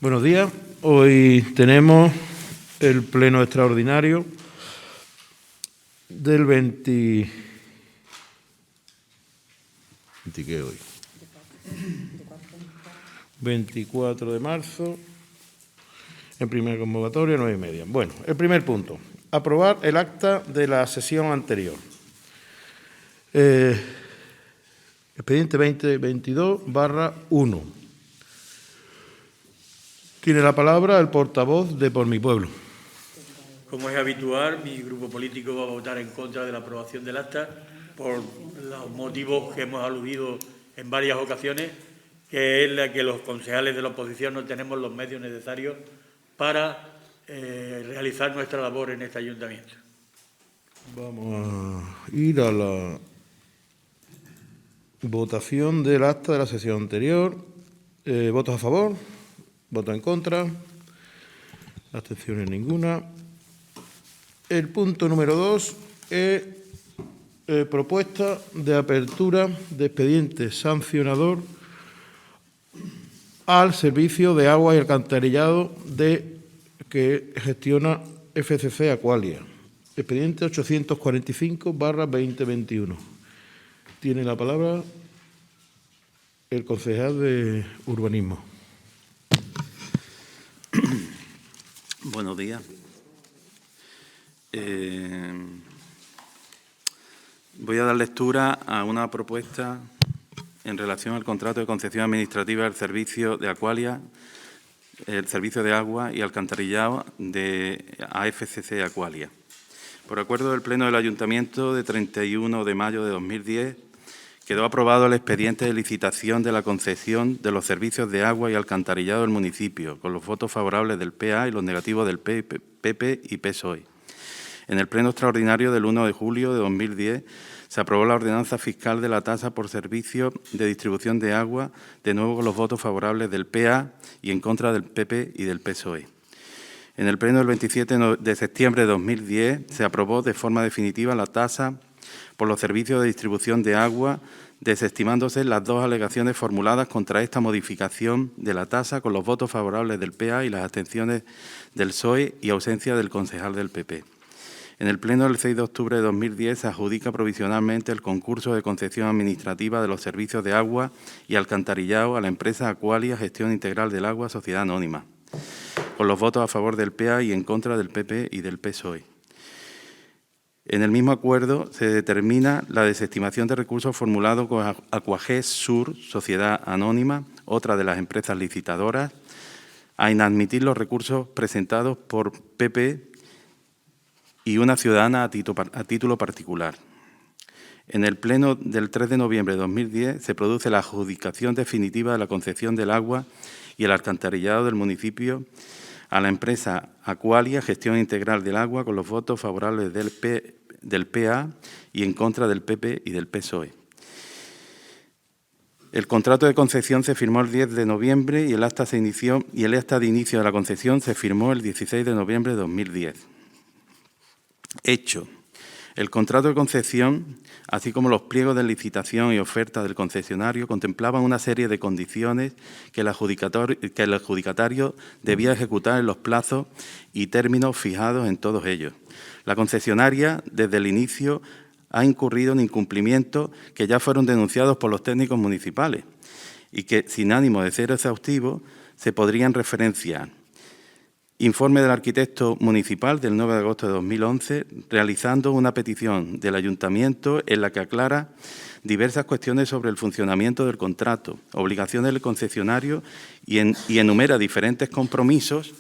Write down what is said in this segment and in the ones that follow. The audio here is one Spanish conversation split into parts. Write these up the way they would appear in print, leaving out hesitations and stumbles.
Buenos días. Hoy tenemos el pleno extraordinario del 24 de marzo, en primera convocatoria, 9:30. Bueno, el primer punto, aprobar el acta de la sesión anterior. Expediente 2022/1. Tiene la palabra el portavoz de Por Mi Pueblo. Como es habitual, mi grupo político va a votar en contra de la aprobación del acta por los motivos que hemos aludido en varias ocasiones, que es la que los concejales de la oposición no tenemos los medios necesarios para realizar nuestra labor en este ayuntamiento. Vamos a ir a la votación del acta de la sesión anterior. ¿Votos a favor? ¿Votos en contra? Abstenciones ninguna. El punto número 2 es propuesta de apertura de expediente sancionador al servicio de agua y alcantarillado que gestiona FCC Aqualia. Expediente 845/2021. Tiene la palabra el concejal de Urbanismo. Buenos días. Voy a dar lectura a una propuesta en relación al contrato de concesión administrativa del servicio de Aqualia, el servicio de agua y alcantarillado de AFCC Aqualia. Por acuerdo del Pleno del Ayuntamiento de 31 de mayo de 2010, quedó aprobado el expediente de licitación de la concesión de los servicios de agua y alcantarillado del municipio, con los votos favorables del PA y los negativos del PP y PSOE. En el pleno extraordinario del 1 de julio de 2010 se aprobó la ordenanza fiscal de la tasa por servicio de distribución de agua, de nuevo con los votos favorables del PA y en contra del PP y del PSOE. En el pleno del 27 de septiembre de 2010 se aprobó de forma definitiva la tasa por los servicios de distribución de agua, desestimándose las dos alegaciones formuladas contra esta modificación de la tasa con los votos favorables del PA y las abstenciones del PSOE y ausencia del concejal del PP. En el pleno del 6 de octubre de 2010 se adjudica provisionalmente el concurso de concesión administrativa de los servicios de agua y alcantarillado a la empresa Aqualia Gestión Integral del Agua, Sociedad Anónima, con los votos a favor del PA y en contra del PP y del PSOE. En el mismo acuerdo se determina la desestimación de recursos formulados con Aquages Sur, Sociedad Anónima, otra de las empresas licitadoras, a inadmitir los recursos presentados por PP y una ciudadana a título particular. En el pleno del 3 de noviembre de 2010 se produce la adjudicación definitiva de la concesión del agua y el alcantarillado del municipio a la empresa Aqualia Gestión Integral del Agua, con los votos favorables del PA y en contra del PP y del PSOE. El contrato de concesión se firmó el 10 de noviembre y el acta de inicio de la concesión se firmó el 16 de noviembre de 2010. Hecho. El contrato de concesión, así como los pliegos de licitación y oferta del concesionario, contemplaban una serie de condiciones que el adjudicatario debía ejecutar en los plazos y términos fijados en todos ellos. La concesionaria, desde el inicio, ha incurrido en incumplimientos que ya fueron denunciados por los técnicos municipales y que, sin ánimo de ser exhaustivo, se podrían referenciar. Informe del arquitecto municipal del 9 de agosto de 2011, realizando una petición del ayuntamiento en la que aclara diversas cuestiones sobre el funcionamiento del contrato, obligaciones del concesionario y enumera diferentes compromisos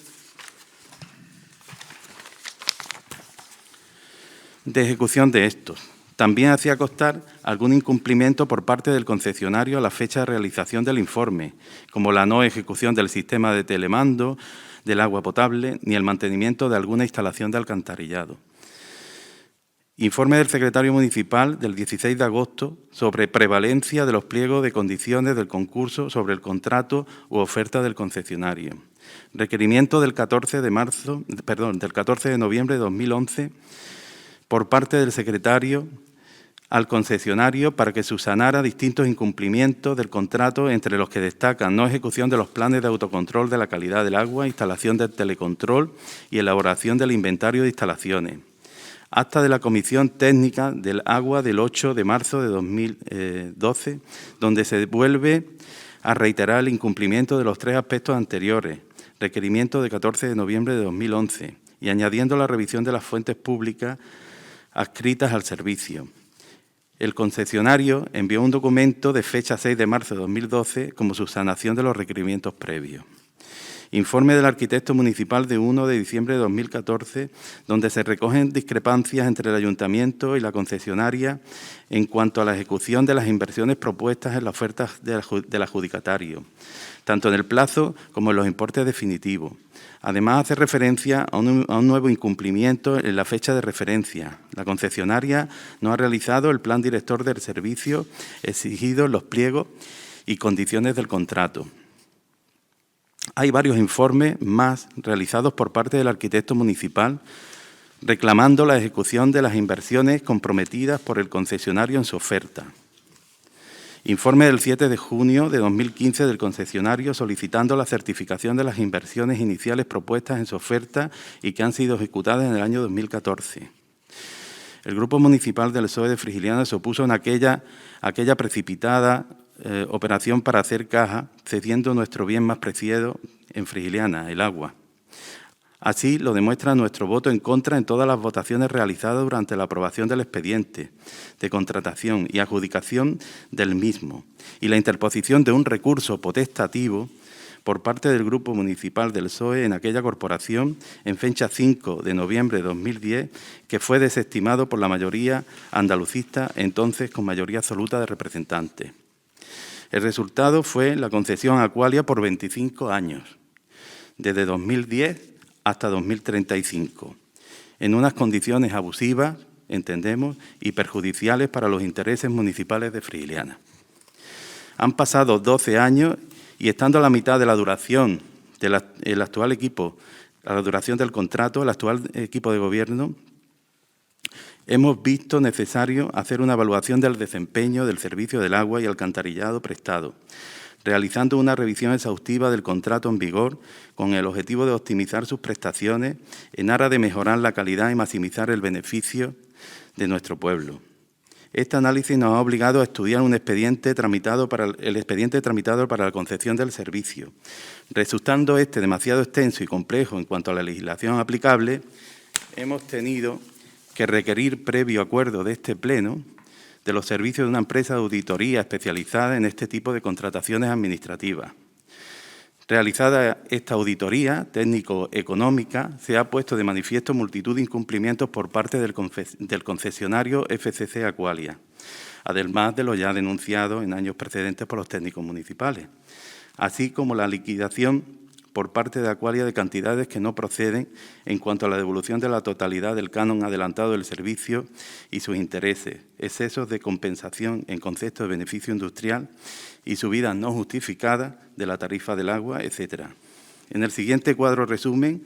de ejecución de estos. También hacía constar algún incumplimiento por parte del concesionario a la fecha de realización del informe, como la no ejecución del sistema de telemando del agua potable ni el mantenimiento de alguna instalación de alcantarillado. Informe del secretario municipal del 16 de agosto sobre prevalencia de los pliegos de condiciones del concurso sobre el contrato u oferta del concesionario. Requerimiento del 14 de noviembre de 2011 por parte del secretario al concesionario para que subsanara distintos incumplimientos del contrato, entre los que destacan no ejecución de los planes de autocontrol de la calidad del agua, instalación del telecontrol y elaboración del inventario de instalaciones. Acta de la Comisión Técnica del Agua del 8 de marzo de 2012, donde se vuelve a reiterar el incumplimiento de los 3 aspectos anteriores, requerimiento de 14 de noviembre de 2011, y añadiendo la revisión de las fuentes públicas adscritas al servicio. El concesionario envió un documento de fecha 6 de marzo de 2012 como subsanación de los requerimientos previos. Informe del arquitecto municipal de 1 de diciembre de 2014, donde se recogen discrepancias entre el ayuntamiento y la concesionaria en cuanto a la ejecución de las inversiones propuestas en la oferta del adjudicatario, tanto en el plazo como en los importes definitivos. Además, hace referencia a un nuevo incumplimiento en la fecha de referencia. La concesionaria no ha realizado el plan director del servicio exigido en los pliegos y condiciones del contrato. Hay varios informes más realizados por parte del arquitecto municipal reclamando la ejecución de las inversiones comprometidas por el concesionario en su oferta. Informe del 7 de junio de 2015 del concesionario solicitando la certificación de las inversiones iniciales propuestas en su oferta y que han sido ejecutadas en el año 2014. El Grupo Municipal del PSOE de Frigiliana se opuso en aquella precipitada operación para hacer caja, cediendo nuestro bien más preciado en Frigiliana, el agua. Así lo demuestra nuestro voto en contra en todas las votaciones realizadas durante la aprobación del expediente de contratación y adjudicación del mismo y la interposición de un recurso potestativo por parte del Grupo Municipal del PSOE en aquella corporación en fecha 5 de noviembre de 2010, que fue desestimado por la mayoría andalucista, entonces con mayoría absoluta de representantes. El resultado fue la concesión a Aqualia por 25 años, desde 2010 hasta 2035, en unas condiciones abusivas, entendemos, y perjudiciales para los intereses municipales de Frigiliana. Han pasado 12 años y estando a la mitad de la duración del actual equipo, a la duración del contrato, el actual equipo de gobierno, hemos visto necesario hacer una evaluación del desempeño del servicio del agua y alcantarillado prestado, realizando una revisión exhaustiva del contrato en vigor con el objetivo de optimizar sus prestaciones en aras de mejorar la calidad y maximizar el beneficio de nuestro pueblo. Este análisis nos ha obligado a estudiar el expediente tramitado para la concesión del servicio. Resultando este demasiado extenso y complejo en cuanto a la legislación aplicable, hemos tenido que requerir previo acuerdo de este Pleno de los servicios de una empresa de auditoría especializada en este tipo de contrataciones administrativas. Realizada esta auditoría técnico-económica, se ha puesto de manifiesto multitud de incumplimientos por parte del concesionario FCC Aqualia, además de lo ya denunciado en años precedentes por los técnicos municipales, así como la liquidación por parte de Aqualia de cantidades que no proceden en cuanto a la devolución de la totalidad del canon adelantado del servicio y sus intereses, excesos de compensación en concepto de beneficio industrial y subidas no justificadas de la tarifa del agua, etcétera. En el siguiente cuadro resumen,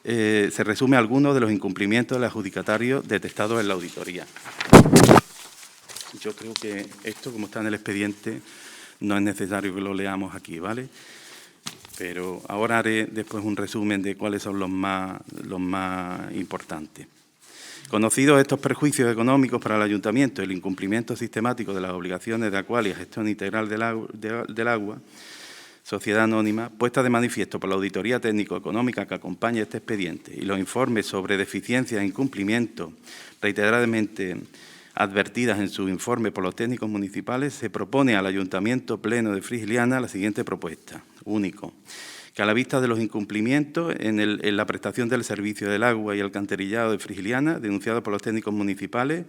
se resume algunos de los incumplimientos del adjudicatario detectados en la auditoría. Yo creo que esto, como está en el expediente, no es necesario que lo leamos aquí, ¿vale? Pero ahora haré después un resumen de cuáles son los más importantes. Conocidos estos perjuicios económicos para el ayuntamiento, el incumplimiento sistemático de las obligaciones de Aqualia, gestión integral del agua, sociedad anónima, puesta de manifiesto por la auditoría técnico-económica que acompaña este expediente y los informes sobre deficiencias e incumplimientos reiteradamente advertidas en su informe por los técnicos municipales, se propone al Ayuntamiento Pleno de Frigiliana la siguiente propuesta. Único, que a la vista de los incumplimientos en la prestación del servicio del agua y alcantarillado de Frigiliana, denunciado por los técnicos municipales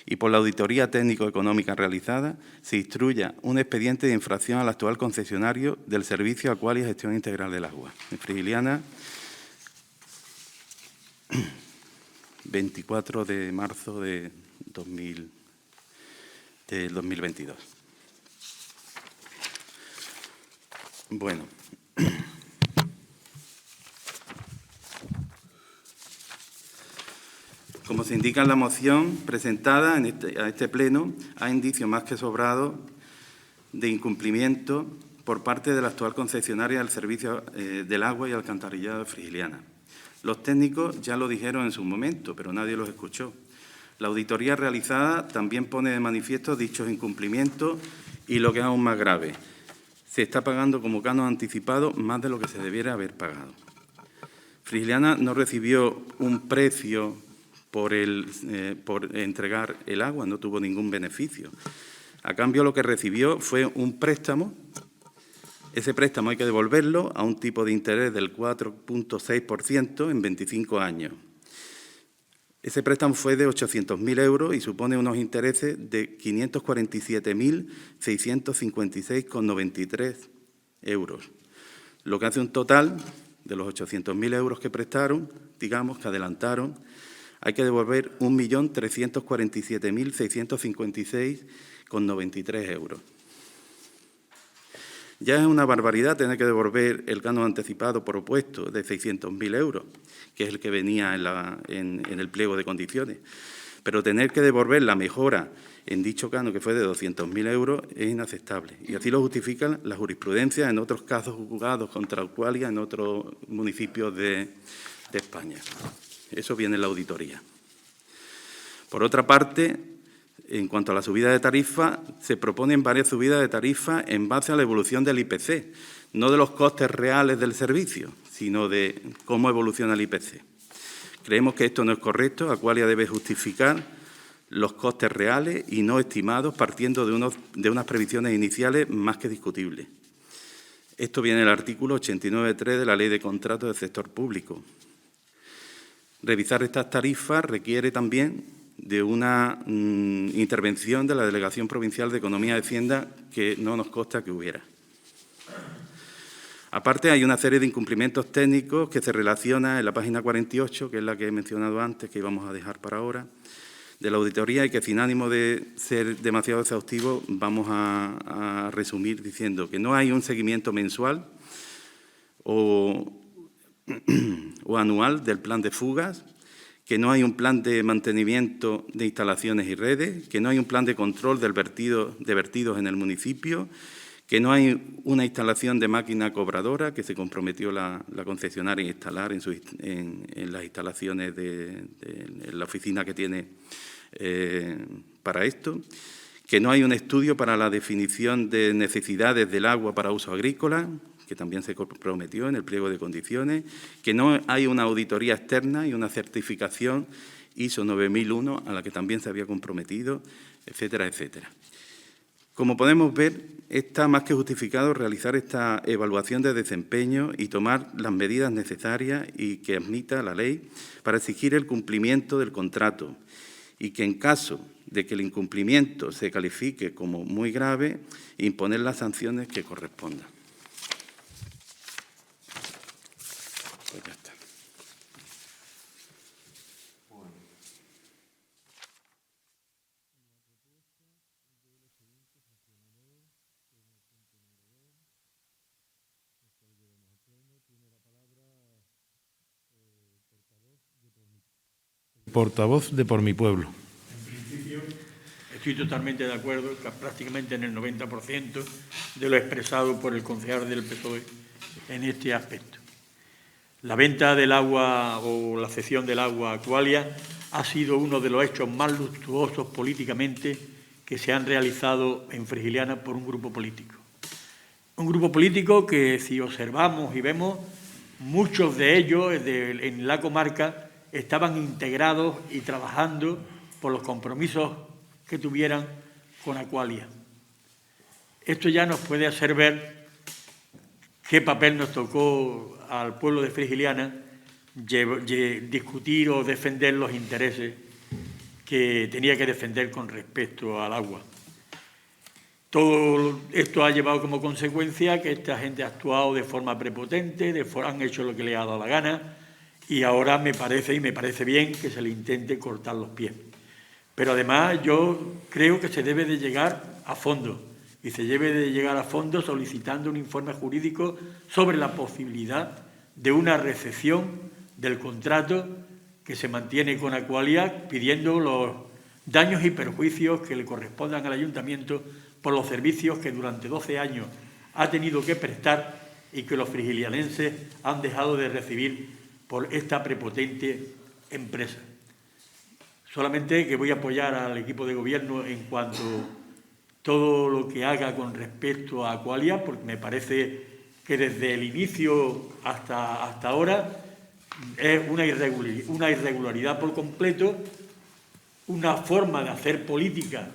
y por la auditoría técnico-económica realizada, se instruya un expediente de infracción al actual concesionario del servicio Aqualia y Gestión Integral del Agua. En Frigiliana, 24 de marzo de 2022. Bueno. Como se indica en la moción presentada a este pleno, hay indicios más que sobrados de incumplimiento por parte de la actual concesionaria del servicio del agua y alcantarillado de Frigiliana. Los técnicos ya lo dijeron en su momento, pero nadie los escuchó. La auditoría realizada también pone de manifiesto dichos incumplimientos y, lo que es aún más grave, se está pagando como canon anticipado más de lo que se debiera haber pagado. Frigiliana no recibió un precio por entregar el agua, no tuvo ningún beneficio. A cambio, lo que recibió fue un préstamo. Ese préstamo hay que devolverlo a un tipo de interés del 4,6% en 25 años. Ese préstamo fue de 800.000 euros y supone unos intereses de 547.656,93 euros, lo que hace un total de los 800.000 euros que prestaron, digamos, que adelantaron, hay que devolver 1.347.656,93 euros. Ya es una barbaridad tener que devolver el canon anticipado propuesto de 600.000 euros, que es el que venía en el pliego de condiciones. Pero tener que devolver la mejora en dicho canon, que fue de 200.000 euros, es inaceptable. Y así lo justifican la jurisprudencia en otros casos juzgados contra Aqualia en otros municipios de España. Eso viene en la auditoría. Por otra parte, en cuanto a la subida de tarifa, se proponen varias subidas de tarifa en base a la evolución del IPC, no de los costes reales del servicio, sino de cómo evoluciona el IPC. Creemos que esto no es correcto. Aqualia debe justificar los costes reales y no estimados, partiendo de unas previsiones iniciales más que discutibles. Esto viene en el artículo 89.3 de la Ley de Contratos del Sector Público. Revisar estas tarifas requiere también de una intervención de la Delegación Provincial de Economía y Hacienda, que no nos consta que hubiera. Aparte, hay una serie de incumplimientos técnicos que se relacionan en la página 48, que es la que he mencionado antes, que íbamos a dejar para ahora, de la auditoría, y que, sin ánimo de ser demasiado exhaustivo, vamos a resumir diciendo que no hay un seguimiento mensual o anual del plan de fugas, que no hay un plan de mantenimiento de instalaciones y redes, que no hay un plan de control de vertidos en el municipio, que no hay una instalación de máquina cobradora que se comprometió la concesionaria a instalar en las instalaciones en la oficina que tiene para esto, que no hay un estudio para la definición de necesidades del agua para uso agrícola, que también se comprometió en el pliego de condiciones, que no hay una auditoría externa y una certificación ISO 9001 a la que también se había comprometido, etcétera, etcétera. Como podemos ver, está más que justificado realizar esta evaluación de desempeño y tomar las medidas necesarias y que admita la ley para exigir el cumplimiento del contrato, y que, en caso de que el incumplimiento se califique como muy grave, imponer las sanciones que correspondan. Pues ya está. Portavoz de Por mi Pueblo. En principio, estoy totalmente de acuerdo, prácticamente en el 90% de lo expresado por el concejal del PSOE en este aspecto. La venta del agua o la cesión del agua a Aqualia ha sido uno de los hechos más luctuosos políticamente que se han realizado en Frigiliana por un grupo político. Un grupo político que, si observamos y vemos, muchos de ellos en la comarca estaban integrados y trabajando por los compromisos que tuvieran con Aqualia. Esto ya nos puede hacer ver qué papel nos tocó al pueblo de Frigiliana discutir o defender los intereses que tenía que defender con respecto al agua. Todo esto ha llevado como consecuencia que esta gente ha actuado de forma prepotente, han hecho lo que le ha dado la gana, y ahora me parece bien que se le intente cortar los pies. Pero además yo creo que se debe de llegar a fondo, y se debe de llegar a fondo solicitando un informe jurídico sobre la posibilidad de una recepción del contrato que se mantiene con Aqualia, pidiendo los daños y perjuicios que le correspondan al Ayuntamiento por los servicios que durante 12 años ha tenido que prestar y que los frigilianenses han dejado de recibir por esta prepotente empresa. Solamente que voy a apoyar al equipo de gobierno en cuanto a todo lo que haga con respecto a Aqualia, porque me parece que desde el inicio hasta ahora es una irregularidad por completo, una forma de hacer política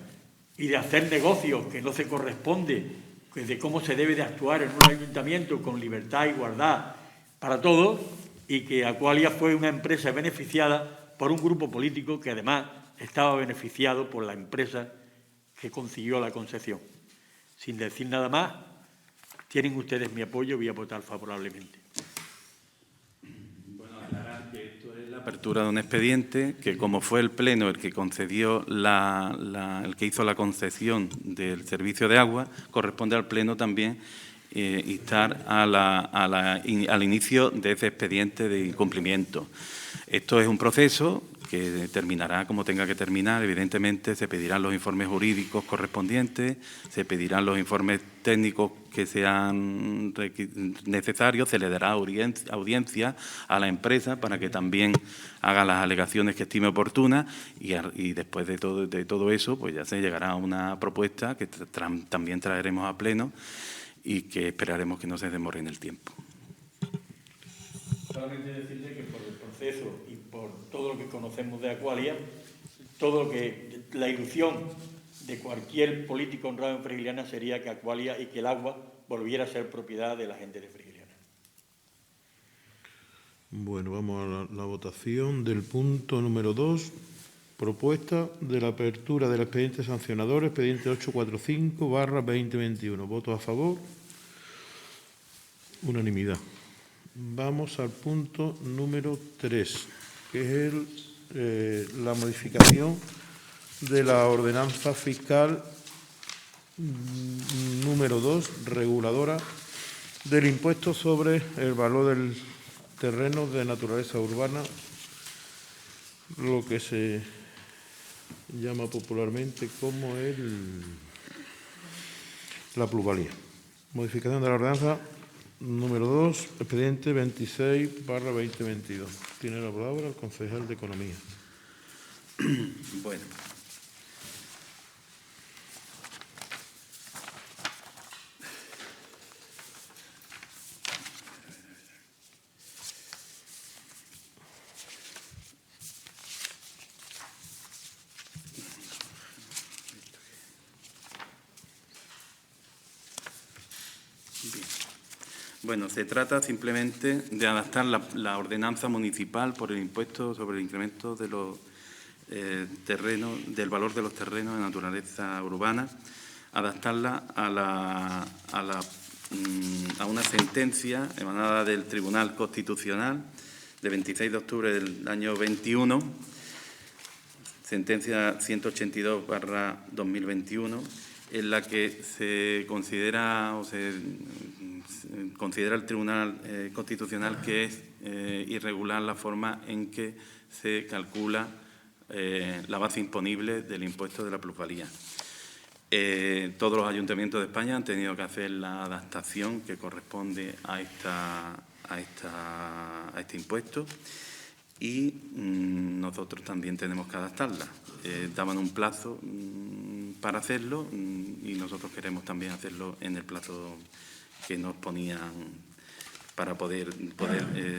y de hacer negocios que no se corresponde de cómo se debe de actuar en un ayuntamiento con libertad y igualdad para todos, y que Aqualia fue una empresa beneficiada por un grupo político que además estaba beneficiado por la empresa que consiguió la concesión. Sin decir nada más, tienen ustedes mi apoyo, voy a votar favorablemente. Bueno, aclarar que esto es la apertura de un expediente que, como fue el Pleno el que concedió el que hizo la concesión del servicio de agua, corresponde al Pleno también instar al inicio de ese expediente de incumplimiento. Esto es un proceso que terminará como tenga que terminar. Evidentemente, se pedirán los informes jurídicos correspondientes, se pedirán los informes técnicos que sean necesarios, se le dará audiencia a la empresa para que también haga las alegaciones que estime oportunas y después de todo eso, pues ya se llegará a una propuesta que también traeremos a Pleno y que esperaremos que no se demore en el tiempo. Solamente decirle que por el proceso y por todo lo que conocemos de Aqualia, todo lo que la ilusión de cualquier político honrado en Frigiliana sería que Aqualia y que el agua volviera a ser propiedad de la gente de Frigiliana. Bueno, vamos a la votación del punto número 2. Propuesta de la apertura del expediente sancionador, expediente 845/2021. ¿Votos a favor? Unanimidad. Vamos al punto número 3, que es la modificación de la ordenanza fiscal número 2, reguladora del impuesto sobre el valor del terreno de naturaleza urbana, lo que se llama popularmente como la plusvalía. Modificación de la ordenanza número 2, expediente 26/2022. Tiene la palabra el concejal de Economía. Bueno. Bueno, se trata simplemente de adaptar la ordenanza municipal por el impuesto sobre el incremento de los terrenos, del valor de los terrenos de naturaleza urbana, adaptarla a una sentencia emanada del Tribunal Constitucional de 26 de octubre del año 21, sentencia 182/2021, en la que se considera el Tribunal Constitucional que es irregular la forma en que se calcula la base imponible del impuesto de la plusvalía. Todos los ayuntamientos de España han tenido que hacer la adaptación que corresponde a este impuesto y nosotros también tenemos que adaptarla. Daban un plazo para hacerlo y nosotros queremos también hacerlo en el plazo que nos ponían para poder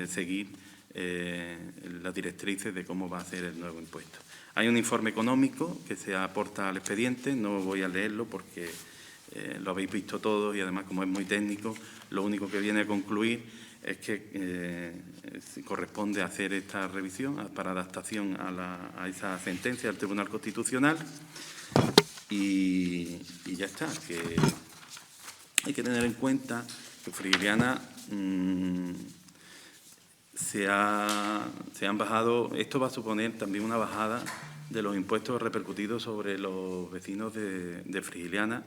seguir las directrices de cómo va a ser el nuevo impuesto. Hay un informe económico que se aporta al expediente, no voy a leerlo porque lo habéis visto todos y además como es muy técnico, lo único que viene a concluir es que corresponde hacer esta revisión para adaptación a esa sentencia del Tribunal Constitucional y ya está, que hay que tener en cuenta que Frigiliana se han bajado, esto va a suponer también una bajada de los impuestos repercutidos sobre los vecinos de Frigiliana,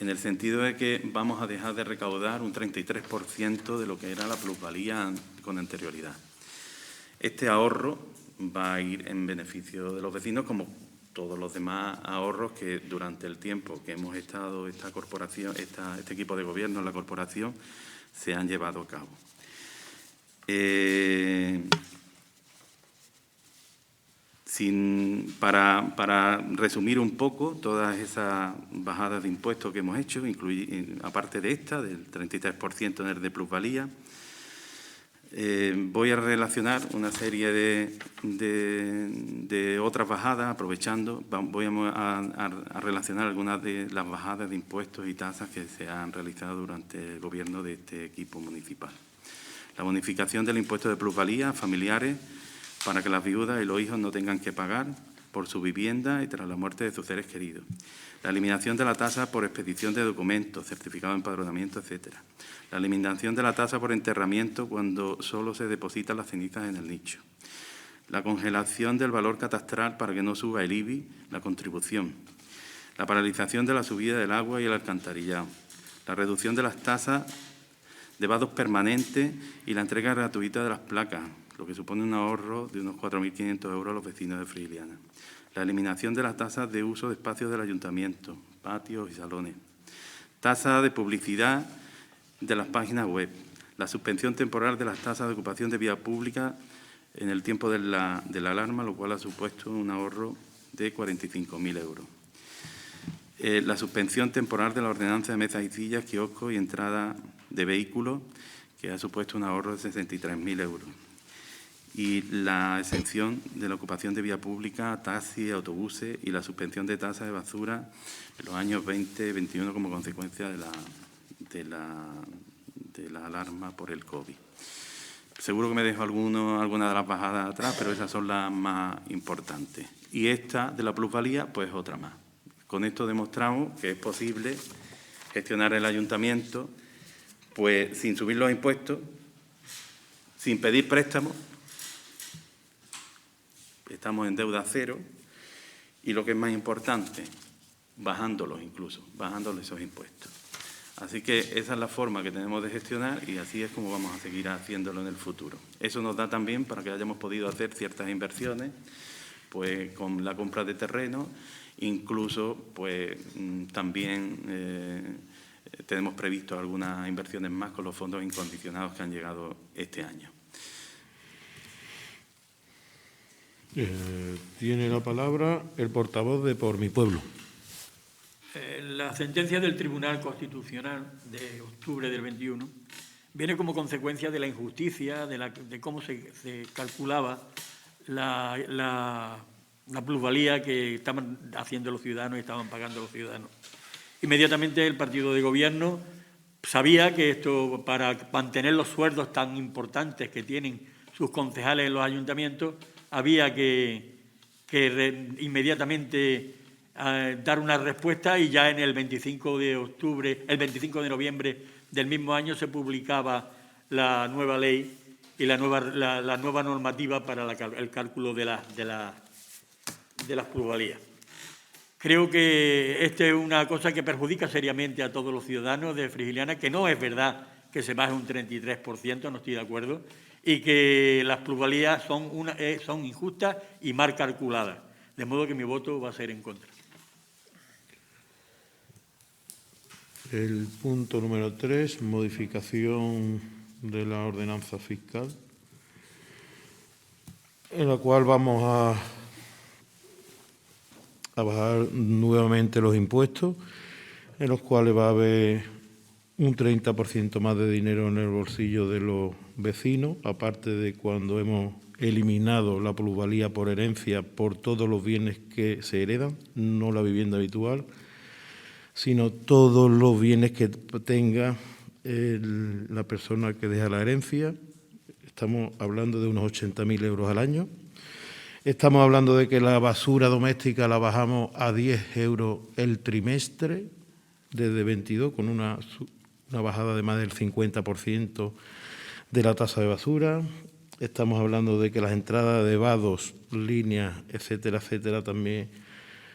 en el sentido de que vamos a dejar de recaudar un 33% de lo que era la plusvalía con anterioridad. Este ahorro va a ir en beneficio de los vecinos, como todos los demás ahorros que durante el tiempo que hemos estado esta corporación, este equipo de gobierno en la corporación, se han llevado a cabo. Para resumir un poco todas esas bajadas de impuestos que hemos hecho, aparte de esta, del 33% en el de plusvalía, voy a relacionar una serie de otras bajadas, aprovechando, voy a relacionar algunas de las bajadas de impuestos y tasas que se han realizado durante el gobierno de este equipo municipal. La bonificación del impuesto de plusvalía a familiares para que las viudas y los hijos no tengan que pagar por su vivienda y tras la muerte de sus seres queridos. La eliminación de la tasa por expedición de documentos, certificado de empadronamiento, etcétera. La eliminación de la tasa por enterramiento cuando solo se depositan las cenizas en el nicho. La congelación del valor catastral para que no suba el IBI, la contribución. La paralización de la subida del agua y el alcantarillado. La reducción de las tasas de vados permanentes y la entrega gratuita de las placas, lo que supone un ahorro de unos 4.500 euros a los vecinos de Frigiliana. La eliminación de las tasas de uso de espacios del ayuntamiento, patios y salones. Tasa de publicidad de las páginas web. La suspensión temporal de las tasas de ocupación de vía pública en el tiempo de la alarma, lo cual ha supuesto un ahorro de 45.000 euros. La suspensión temporal de la ordenanza de mesas y sillas, kioscos y entrada de vehículos, que ha supuesto un ahorro de 63.000 euros. Y la exención de la ocupación de vía pública, taxis, autobuses y la suspensión de tasas de basura en los años 20 y 21 como consecuencia de la alarma por el COVID. Seguro que me dejo alguna de las bajadas atrás, pero esas son las más importantes. Y esta de la plusvalía, pues otra más. Con esto demostramos que es posible gestionar el ayuntamiento pues sin subir los impuestos, sin pedir préstamos. Estamos en deuda cero y lo que es más importante, bajándolos incluso, bajándoles esos impuestos. Así que esa es la forma que tenemos de gestionar y así es como vamos a seguir haciéndolo en el futuro. Eso nos da también para que hayamos podido hacer ciertas inversiones, pues con la compra de terreno, incluso pues también tenemos previsto algunas inversiones más con los fondos incondicionados que han llegado este año. Tiene la palabra el portavoz de Por mi Pueblo. La sentencia del Tribunal Constitucional de octubre del 21 viene como consecuencia de la injusticia, de cómo se calculaba la plusvalía que estaban haciendo los ciudadanos y estaban pagando los ciudadanos. Inmediatamente el partido de gobierno sabía que esto, para mantener los sueldos tan importantes que tienen sus concejales en los ayuntamientos, había que inmediatamente dar una respuesta y ya en el 25 de noviembre del mismo año se publicaba la nueva ley y la nueva normativa para el cálculo de las plusvalías. Creo que esta es una cosa que perjudica seriamente a todos los ciudadanos de Frigiliana, que no es verdad que se baje un 33%, no estoy de acuerdo, y que las plusvalías son injustas y mal calculadas. De modo que mi voto va a ser en contra. El punto número 3, modificación de la ordenanza fiscal, en la cual vamos a bajar nuevamente los impuestos, en los cuales va a haber un 30% más de dinero en el bolsillo de los vecinos, aparte de cuando hemos eliminado la plusvalía por herencia por todos los bienes que se heredan, no la vivienda habitual, sino todos los bienes que tenga la persona que deja la herencia. Estamos hablando de unos 80.000 euros al año. Estamos hablando de que la basura doméstica la bajamos a 10 euros el trimestre, desde 22, con una bajada de más del 50% de la tasa de basura. Estamos hablando de que las entradas de vados, líneas, etcétera, etcétera, también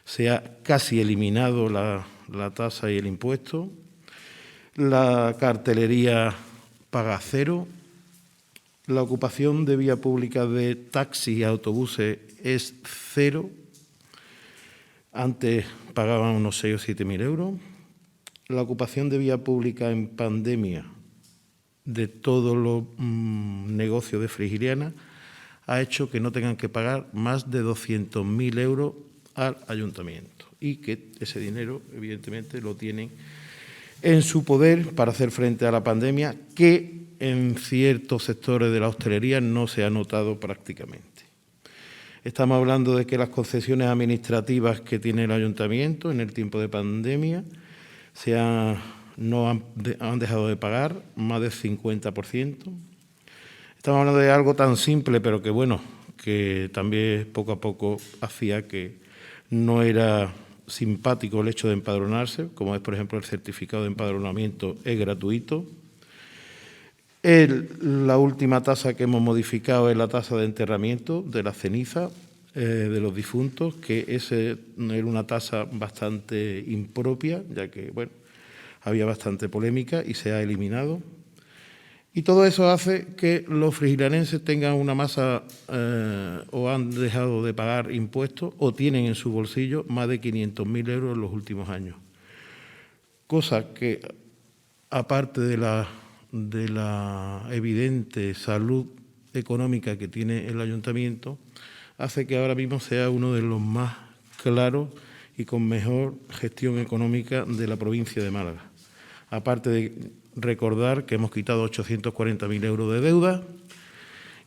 se ha casi eliminado la tasa y el impuesto. La cartelería paga cero. La ocupación de vía pública de taxis y autobuses es 0. Antes pagaban unos 6 o 7.000 euros. La ocupación de vía pública en pandemia de todos los negocios de Frigiliana ha hecho que no tengan que pagar más de 200.000 euros al ayuntamiento y que ese dinero, evidentemente, lo tienen en su poder para hacer frente a la pandemia, que en ciertos sectores de la hostelería no se ha notado prácticamente. Estamos hablando de que las concesiones administrativas que tiene el ayuntamiento en el tiempo de pandemia no han dejado de pagar más del 50%. Estamos hablando de algo tan simple, pero que bueno, que también poco a poco hacía que no era simpático el hecho de empadronarse, como es, por ejemplo, el certificado de empadronamiento es gratuito. La última tasa que hemos modificado es la tasa de enterramiento de la ceniza de los difuntos, que era una tasa bastante impropia, ya que bueno, había bastante polémica y se ha eliminado. Y todo eso hace que los frigilianenses tengan una masa o han dejado de pagar impuestos o tienen en su bolsillo más de 500.000 euros en los últimos años. Cosa que, aparte de la evidente salud económica que tiene el ayuntamiento, hace que ahora mismo sea uno de los más claros y con mejor gestión económica de la provincia de Málaga. Aparte de recordar que hemos quitado 840.000 euros de deuda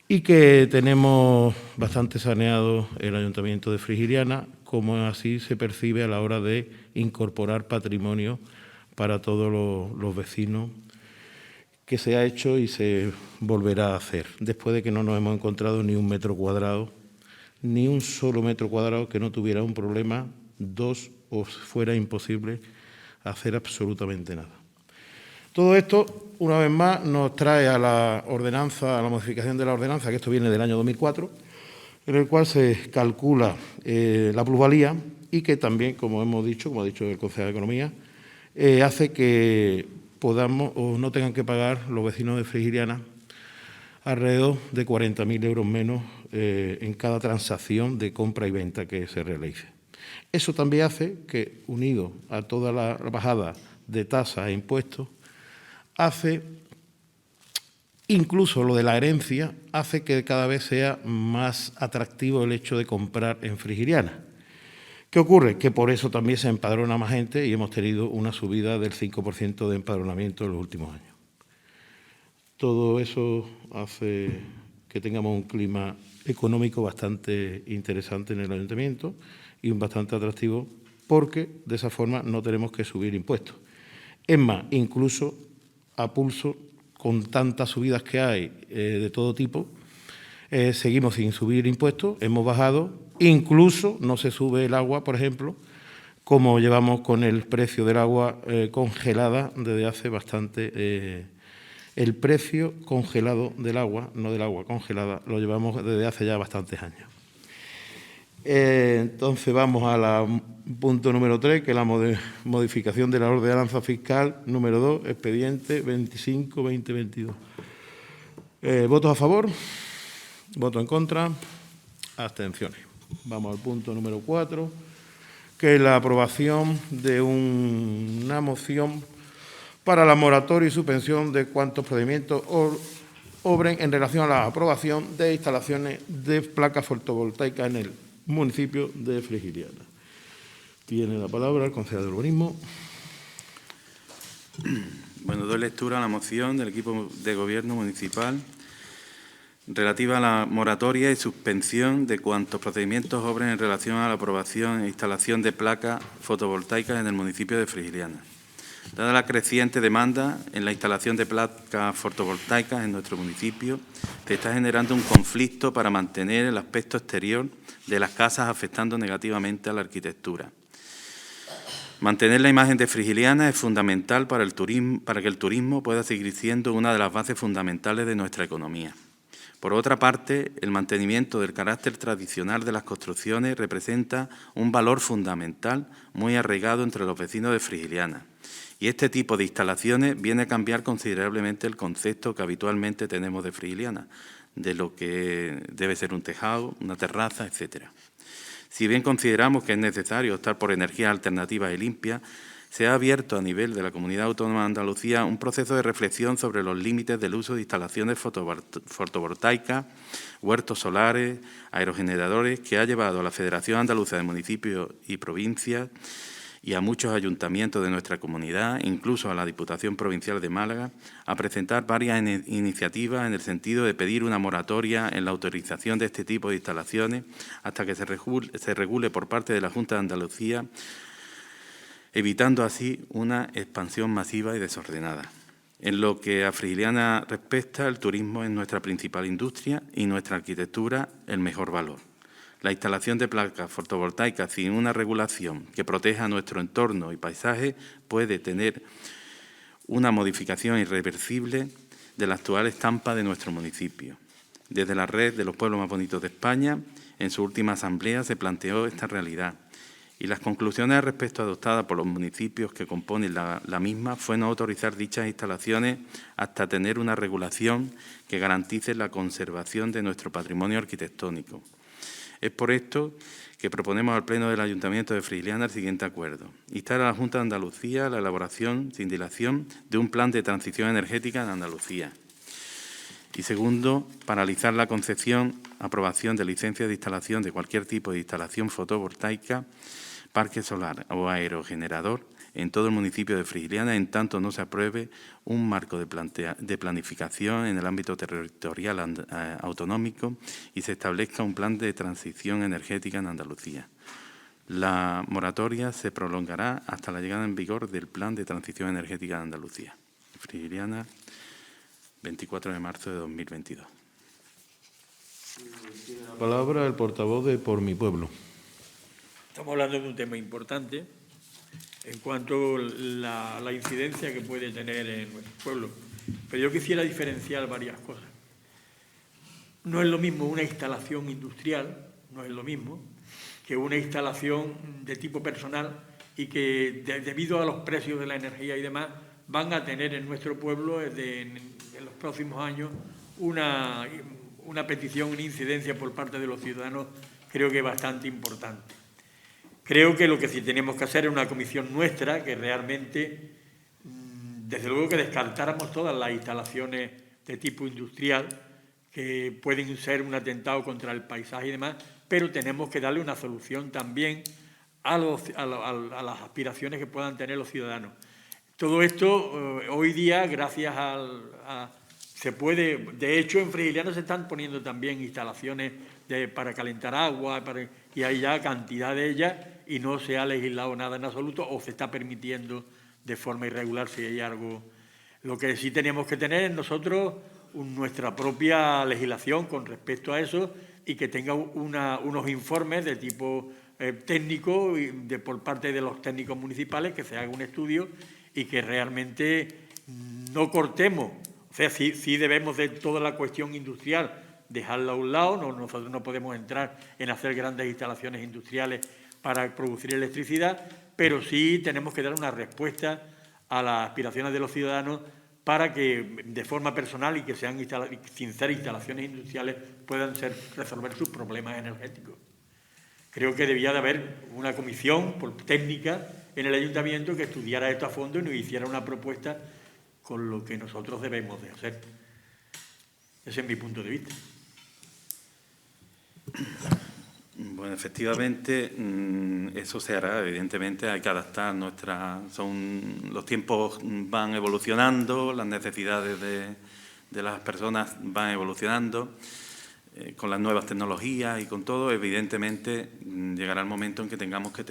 y que tenemos bastante saneado el Ayuntamiento de Frigiliana, como así se percibe a la hora de incorporar patrimonio para todos los vecinos, que se ha hecho y se volverá a hacer, después de que no nos hemos encontrado ni un metro cuadrado, ni un solo metro cuadrado que no tuviera un problema, 2 o fuera imposible hacer absolutamente nada. Todo esto, una vez más, nos trae a la ordenanza, a la modificación de la ordenanza, que esto viene del año 2004, en el cual se calcula la plusvalía y que también, como hemos dicho, como ha dicho el Consejo de Economía, hace que podamos o no tengan que pagar los vecinos de Frigiliana alrededor de 40.000 euros menos en cada transacción de compra y venta que se realice. Eso también hace que, unido a toda la bajada de tasas e impuestos, hace, incluso lo de la herencia, hace que cada vez sea más atractivo el hecho de comprar en Frigiliana. ¿Qué ocurre? Que por eso también se empadrona más gente y hemos tenido una subida del 5% de empadronamiento en los últimos años. Todo eso hace que tengamos un clima económico bastante interesante en el ayuntamiento y un bastante atractivo, porque de esa forma no tenemos que subir impuestos. Es más, incluso a pulso, con tantas subidas que hay de todo tipo, seguimos sin subir impuestos, hemos bajado, incluso no se sube el agua, por ejemplo, como llevamos con el precio del agua congelada desde hace bastante. El precio congelado del agua, no del agua congelada, lo llevamos desde hace ya bastantes años. Entonces vamos al punto número 3, que es la modificación de la ordenanza fiscal número 2, expediente 25-2022. ¿Votos a favor? ¿Votos en contra? Abstenciones. Vamos al punto número 4, que es la aprobación de una moción para la moratoria y suspensión de cuantos procedimientos obren en relación a la aprobación de instalaciones de placas fotovoltaicas en el municipio de Frigiliana. Tiene la palabra el concejal de Urbanismo. Bueno, doy lectura a la moción del equipo de Gobierno municipal relativa a la moratoria y suspensión de cuantos procedimientos obren en relación a la aprobación e instalación de placas fotovoltaicas en el municipio de Frigiliana. Dada la creciente demanda en la instalación de placas fotovoltaicas en nuestro municipio, se está generando un conflicto para mantener el aspecto exterior de las casas, afectando negativamente a la arquitectura. Mantener la imagen de Frigiliana es fundamental para que el turismo pueda seguir siendo una de las bases fundamentales de nuestra economía. Por otra parte, el mantenimiento del carácter tradicional de las construcciones representa un valor fundamental muy arraigado entre los vecinos de Frigiliana Y este tipo de instalaciones viene a cambiar considerablemente el concepto que habitualmente tenemos de Frigiliana, de lo que debe ser un tejado, una terraza, etcétera. Si bien consideramos que es necesario optar por energías alternativas y limpias, se ha abierto a nivel de la Comunidad Autónoma de Andalucía un proceso de reflexión sobre los límites del uso de instalaciones fotovoltaicas, huertos solares, aerogeneradores, que ha llevado a la Federación Andaluza de Municipios y Provincias y a muchos ayuntamientos de nuestra comunidad, incluso a la Diputación Provincial de Málaga, a presentar varias iniciativas en el sentido de pedir una moratoria en la autorización de este tipo de instalaciones hasta que se regule por parte de la Junta de Andalucía, evitando así una expansión masiva y desordenada. En lo que a Frigiliana respecta, el turismo es nuestra principal industria y nuestra arquitectura el mejor valor. La instalación de placas fotovoltaicas sin una regulación que proteja nuestro entorno y paisaje puede tener una modificación irreversible de la actual estampa de nuestro municipio. Desde la Red de los Pueblos Más Bonitos de España, en su última asamblea se planteó esta realidad y las conclusiones al respecto adoptadas por los municipios que componen la misma fue no autorizar dichas instalaciones hasta tener una regulación que garantice la conservación de nuestro patrimonio arquitectónico. Es por esto que proponemos al Pleno del Ayuntamiento de Frigiliana el siguiente acuerdo. Instar a la Junta de Andalucía la elaboración, sin dilación, de un plan de transición energética en Andalucía. Y segundo, paralizar la concepción, aprobación de licencias de instalación de cualquier tipo de instalación fotovoltaica, parque solar o aerogenerador en todo el municipio de Frigiliana, en tanto no se apruebe un marco de planificación en el ámbito territorial autonómico y se establezca un plan de transición energética en Andalucía. La moratoria se prolongará hasta la llegada en vigor del plan de transición energética de Andalucía. Frigiliana, 24 de marzo de 2022. La palabra el portavoz de Por Mi Pueblo. Estamos hablando de un tema importante en cuanto a la incidencia que puede tener en nuestro pueblo. Pero yo quisiera diferenciar varias cosas. No es lo mismo una instalación industrial, no es lo mismo que una instalación de tipo personal y que debido a los precios de la energía y demás van a tener en nuestro pueblo en los próximos años una petición, una incidencia por parte de los ciudadanos, creo que bastante importante. Creo que lo que sí tenemos que hacer es una comisión nuestra que realmente, desde luego que descartáramos todas las instalaciones de tipo industrial que pueden ser un atentado contra el paisaje y demás, pero tenemos que darle una solución también a las aspiraciones que puedan tener los ciudadanos. Todo esto, hoy día, gracias se puede, de hecho, en Frigiliana se están poniendo también instalaciones para calentar agua, y hay ya cantidad de ellas y no se ha legislado nada en absoluto o se está permitiendo de forma irregular si hay algo. Lo que sí tenemos que tener nosotros nuestra propia legislación con respecto a eso y que tenga unos informes de tipo técnico por parte de los técnicos municipales, que se haga un estudio y que realmente no cortemos. O sea, sí debemos de toda la cuestión industrial dejarla a un lado, nosotros no podemos entrar en hacer grandes instalaciones industriales para producir electricidad, pero sí tenemos que dar una respuesta a las aspiraciones de los ciudadanos para que de forma personal y que sean sin ser instalaciones industriales puedan resolver sus problemas energéticos. Creo que debía de haber una comisión técnica en el ayuntamiento que estudiara esto a fondo y nos hiciera una propuesta con lo que nosotros debemos de hacer. Ese es mi punto de vista. Bueno, efectivamente, eso se hará. Evidentemente hay que adaptar los tiempos van evolucionando, las necesidades de las personas van evolucionando, con las nuevas tecnologías y con todo. Evidentemente llegará el momento en que tengamos que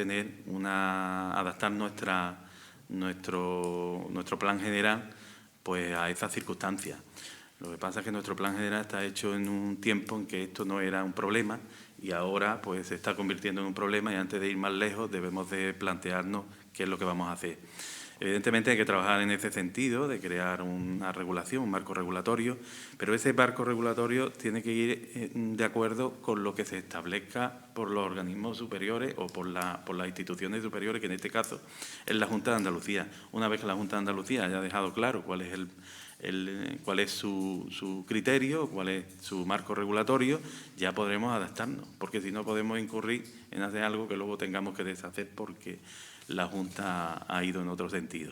adaptar nuestro plan general pues a esas circunstancias. Lo que pasa es que nuestro plan general está hecho en un tiempo en que esto no era un problema y ahora pues se está convirtiendo en un problema, y antes de ir más lejos debemos de plantearnos qué es lo que vamos a hacer. Evidentemente hay que trabajar en ese sentido, de crear una regulación, un marco regulatorio, pero ese marco regulatorio tiene que ir de acuerdo con lo que se establezca por los organismos superiores o por las instituciones superiores, que en este caso es la Junta de Andalucía. Una vez que la Junta de Andalucía haya dejado claro cuál es su criterio, cuál es su marco regulatorio, ya podremos adaptarnos, porque si no podemos incurrir en hacer algo que luego tengamos que deshacer porque la Junta ha ido en otro sentido.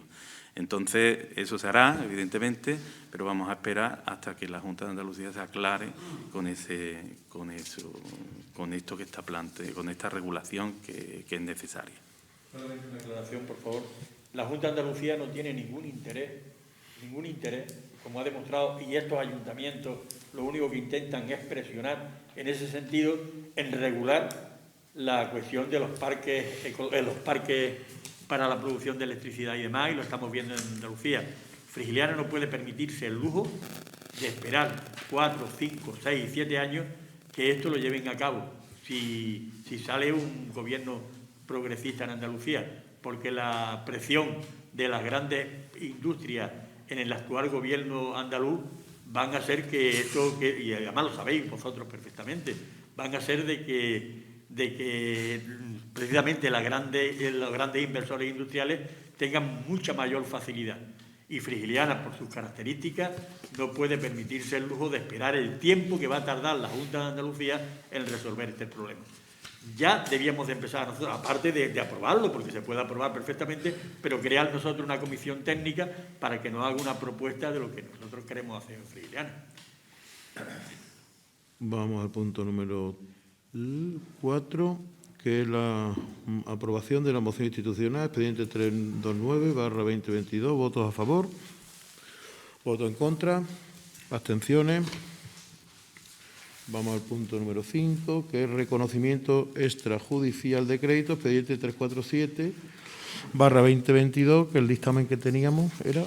Entonces, eso se hará, evidentemente, pero vamos a esperar hasta que la Junta de Andalucía se aclare con esto que está planteado, con esta regulación que es necesaria. Solamente una aclaración, por favor. La Junta de Andalucía no tiene ningún interés, como ha demostrado, y estos ayuntamientos lo único que intentan es presionar en ese sentido, en regular la cuestión de los parques para la producción de electricidad y demás, y lo estamos viendo en Andalucía. Frigiliana no puede permitirse el lujo de esperar 4, 5, 6, 7 años que esto lo lleven a cabo. Si sale un gobierno progresista en Andalucía, porque la presión de las grandes industrias en el actual gobierno andaluz van a ser que esto, y además lo sabéis vosotros perfectamente, van a ser de que precisamente los grandes inversores industriales tengan mucha mayor facilidad. Y Frigiliana, por sus características, no puede permitirse el lujo de esperar el tiempo que va a tardar la Junta de Andalucía en resolver este problema. Ya debíamos de empezar nosotros, aparte de aprobarlo, porque se puede aprobar perfectamente, pero crear nosotros una comisión técnica para que nos haga una propuesta de lo que nosotros queremos hacer en Frigiliana. Vamos al punto número 4, que es la aprobación de la moción institucional, expediente 329/2022. Votos a favor, votos en contra, abstenciones. Vamos al punto número 5, que es reconocimiento extrajudicial de crédito, expediente 347/2022, que el dictamen que teníamos era...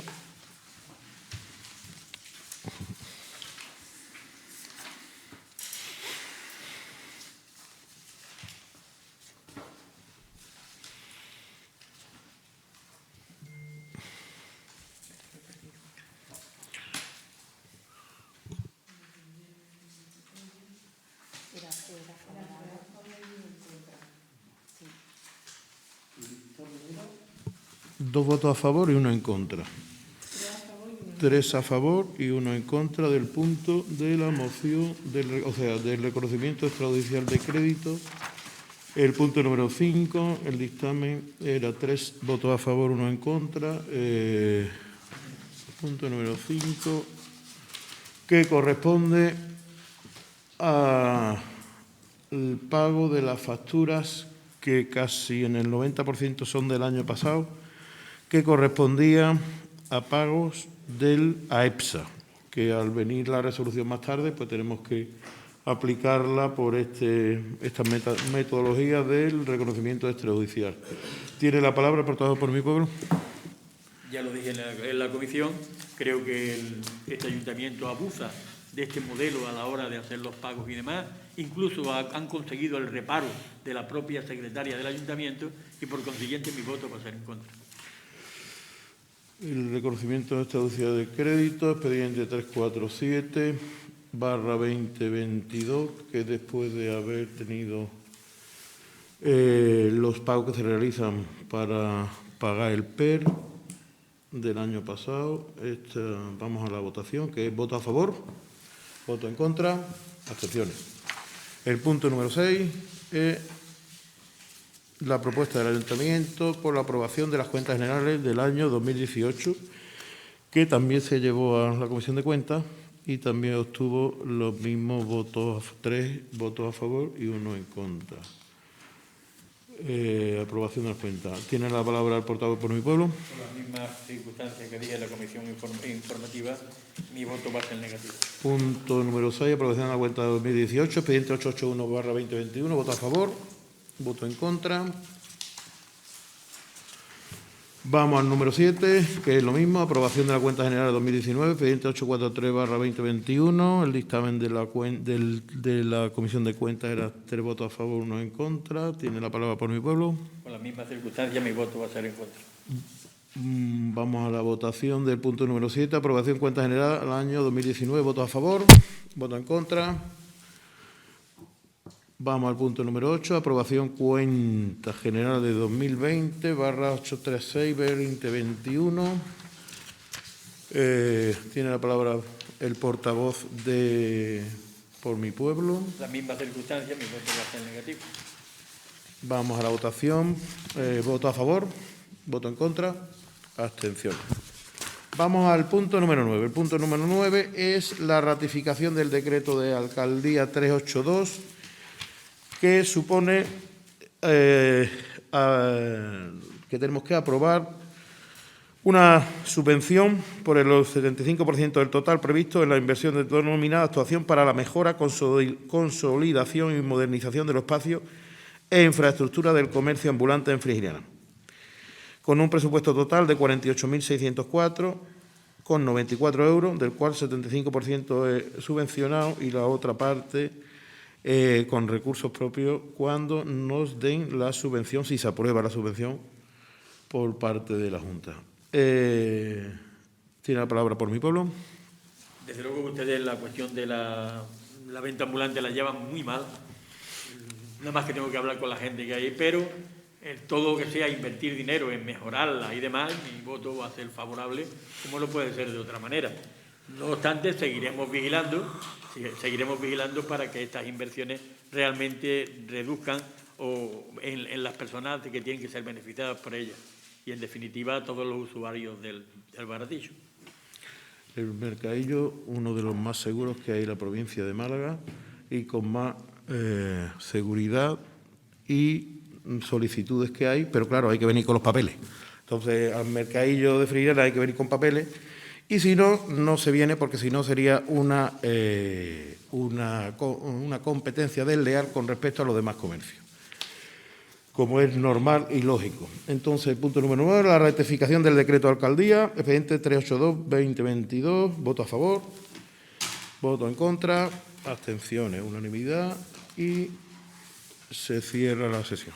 Dos votos a favor y uno en contra. 3 a favor y 1 en contra del punto de la moción, del reconocimiento extrajudicial de crédito. El punto número 5, el dictamen era 3 votos a favor, 1 en contra. Punto número 5, que corresponde al pago de las facturas que casi en el 90% son del año pasado, que correspondía a pagos del AEPSA, que al venir la resolución más tarde, pues tenemos que aplicarla por esta metodología del reconocimiento extrajudicial. Tiene la palabra el portavoz por mi pueblo. Ya lo dije en la comisión, creo que este ayuntamiento abusa de este modelo a la hora de hacer los pagos y demás. Incluso han conseguido el reparo de la propia secretaria del ayuntamiento y por consiguiente mi voto va a ser en contra. El reconocimiento extrajudicial de crédito, expediente 347/2022, que después de haber tenido los pagos que se realizan para pagar el PER del año pasado, vamos a la votación, que es voto a favor, voto en contra, abstenciones. El punto número 6 es la propuesta del Ayuntamiento por la aprobación de las cuentas generales del año 2018, que también se llevó a la Comisión de Cuentas y también obtuvo los mismos votos, 3 votos a favor y 1 en contra. Aprobación de las cuentas. Tiene la palabra el portavoz por mi pueblo. Por las mismas circunstancias que dije en la comisión informativa, mi voto va a ser negativo. Punto número 6, aprobación de la cuenta de 2018, expediente 881/2021, voto a favor, voto en contra. Vamos al número 7, que es lo mismo, aprobación de la cuenta general de 2019, expediente 843/2021. El dictamen de la Comisión de Cuentas era 3 votos a favor, 1 en contra. Tiene la palabra por mi pueblo. Con las mismas circunstancias, mi voto va a ser en contra. Vamos a la votación del punto número 7, aprobación cuenta general al año 2019. ¿Voto a favor? ¿Voto en contra? Vamos al punto número 8, aprobación cuenta general de 2020/836/2021. Tiene la palabra el portavoz de Por mi Pueblo. La misma circunstancia, mi voto va a ser negativo. Vamos a la votación. ¿Voto a favor? ¿Voto en contra? Abstención. Vamos al punto número 9. El punto número 9 es la ratificación del decreto de alcaldía 382, que supone que tenemos que aprobar una subvención por el 75% del total previsto en la inversión denominada actuación para la mejora, consolidación y modernización de los espacios e infraestructura del comercio ambulante en Frigiliana, con un presupuesto total de 48.604,94 euros, del cual 75% es subvencionado y la otra parte con recursos propios cuando nos den la subvención, si se aprueba la subvención por parte de la Junta. Tiene la palabra Por mi Pueblo. Desde luego que ustedes la cuestión de la venta ambulante la llevan muy mal. Nada más que tengo que hablar con la gente que hay, pero todo lo que sea invertir dinero en mejorarla y demás, mi voto va a ser favorable, como no puede ser de otra manera. No obstante, seguiremos vigilando para que estas inversiones realmente reduzcan en las personas que tienen que ser beneficiadas por ellas y, en definitiva, a todos los usuarios del baratillo. El mercadillo, uno de los más seguros que hay en la provincia de Málaga y con más seguridad y solicitudes que hay, pero claro, hay que venir con los papeles. Entonces, al mercadillo de Frigiliana hay que venir con papeles y si no, no se viene porque si no sería una competencia desleal con respecto a los demás comercios, como es normal y lógico. Entonces, el punto número 9, la ratificación del decreto de alcaldía, expediente 382/2022, voto a favor, voto en contra, abstenciones, unanimidad y se cierra la sesión.